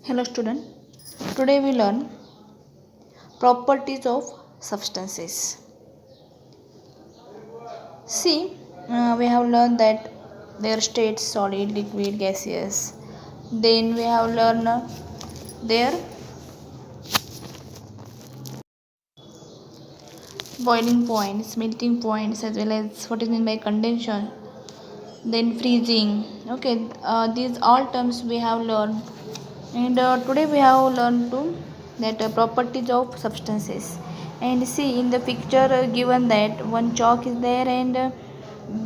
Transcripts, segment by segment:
Hello student. Today we learn properties of substances. See, we have learned that their states solid, liquid, gaseous. Then we have learned their boiling points, melting points, as well as what is meant by condensation. Then freezing. Okay, these all terms we have learned, and today we have learned to that properties of substances. And see in the picture given that one chalk is there, and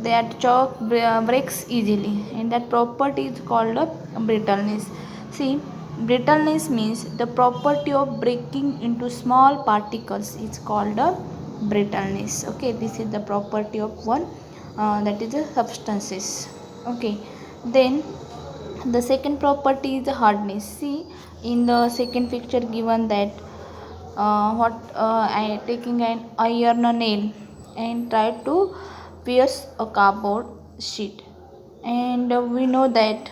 that chalk breaks easily, and that property is called brittleness. See, brittleness means the property of breaking into small particles is called brittleness. Okay, this is the property of one that is the substances. Okay, then the second property is the hardness. See in the second picture given that what I taking an iron nail and try to pierce a cardboard sheet, and we know that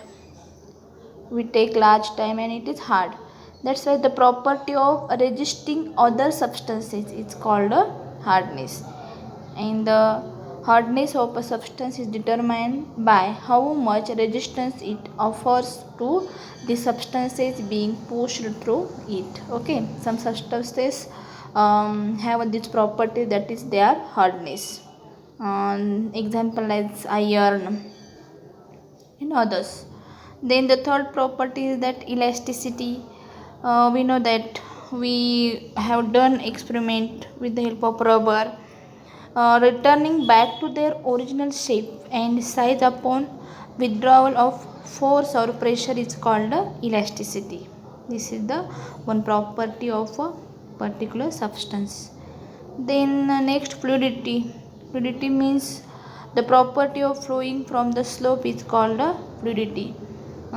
we take large time and it is hard. That's why the property of resisting other substances is called a hardness. And the hardness of a substance is determined by how much resistance it offers to the substances being pushed through it. Okay, some substances have this property, that is their hardness. Example as iron and others. Then the third property is that elasticity. We know that we have done experiment with the help of rubber, returning back to their original shape and size upon withdrawal of force or pressure is called elasticity. This is the one property of a particular substance. Then next, fluidity. Fluidity means the property of flowing from the slope is called fluidity.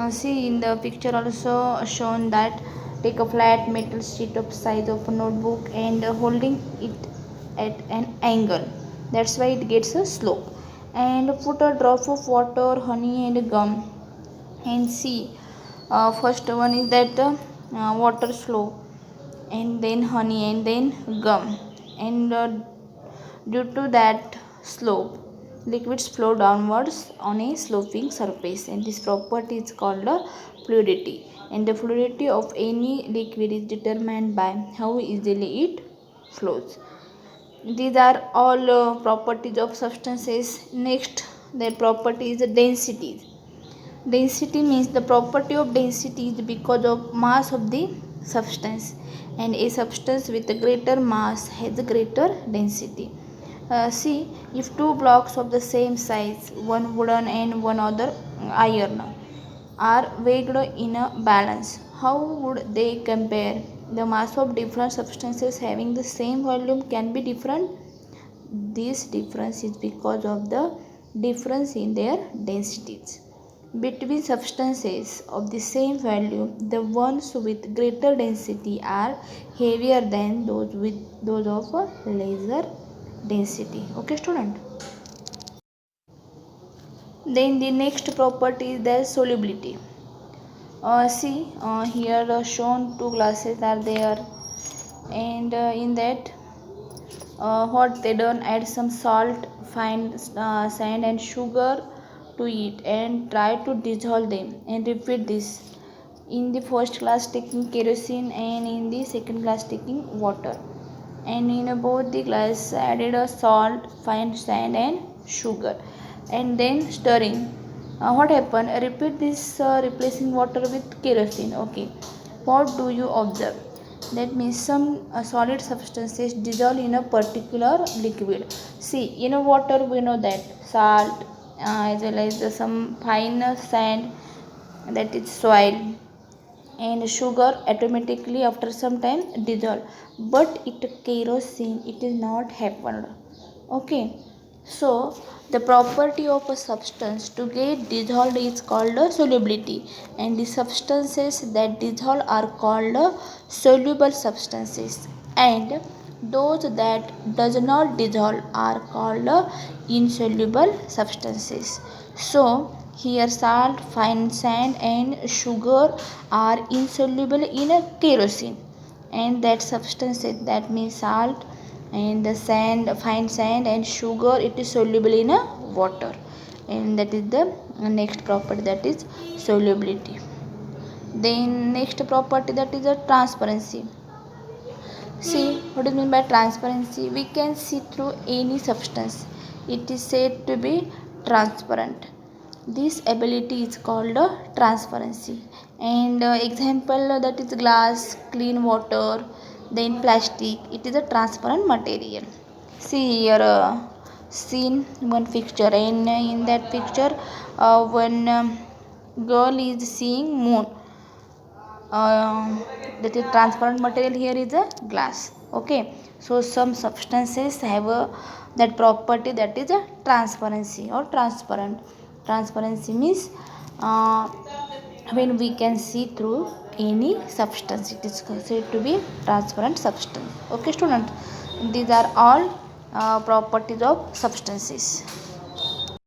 See in the picture also shown that take a flat metal sheet of size of a notebook and holding it at an angle. That's why it gets a slope. And put a drop of water, honey, and gum, and see. First one is that water flow, and then honey, and then gum, and due to that slope, liquids flow downwards on a sloping surface, and this property is called fluidity. And the fluidity of any liquid is determined by how easily it flows. These are all properties of substances. Next, their property is the density. Density means the property of density is because of mass of the substance, and a substance with a greater mass has a greater density. See, if two blocks of the same size, one wooden and one other iron, are weighed in a balance, how would they compare? The mass of different substances having the same volume can be different. This difference is because of the difference in their densities. Between substances of the same value, the ones with greater density are heavier than those of a lesser density. Okay, student. Then the next property is the solubility. See, here shown two glasses are there, and in that what they done, add some salt, fine sand and sugar to it and try to dissolve them, and repeat this. In the first glass taking kerosene, and in the second glass taking water, and in both the glass added a salt, fine sand and sugar, and then stirring. What happened? Repeat this, replacing water with kerosene. Okay, what do you observe? That means some solid substances dissolve in a particular liquid. See, in a water we know that salt, as well as some fine sand, that is soil, and sugar automatically after some time dissolve, but it kerosene it is not happened. Okay, so the property of a substance to get dissolved is called a solubility, and the substances that dissolve are called soluble substances, and those that does not dissolve are called insoluble substances. So Here salt, fine sand and sugar are insoluble in a kerosene, and that substances, that means salt and the sand, fine sand and sugar, it is soluble in a water, and that is the next property, that is solubility. Then next property, that is a transparency. See, what do you mean by transparency? We can see through any substance. It is said to be transparent. This ability is called a transparency. And example, that is glass, clean water, then plastic. It is a transparent material. See here, seen one picture, and in that picture, one girl is seeing moon. That is transparent material, here is a glass. Okay, so some substances have that property, that is a transparency or transparent. Transparency means uh, when we can see through any substance, it is considered to be transparent substance. Okay student, these are all properties of substances.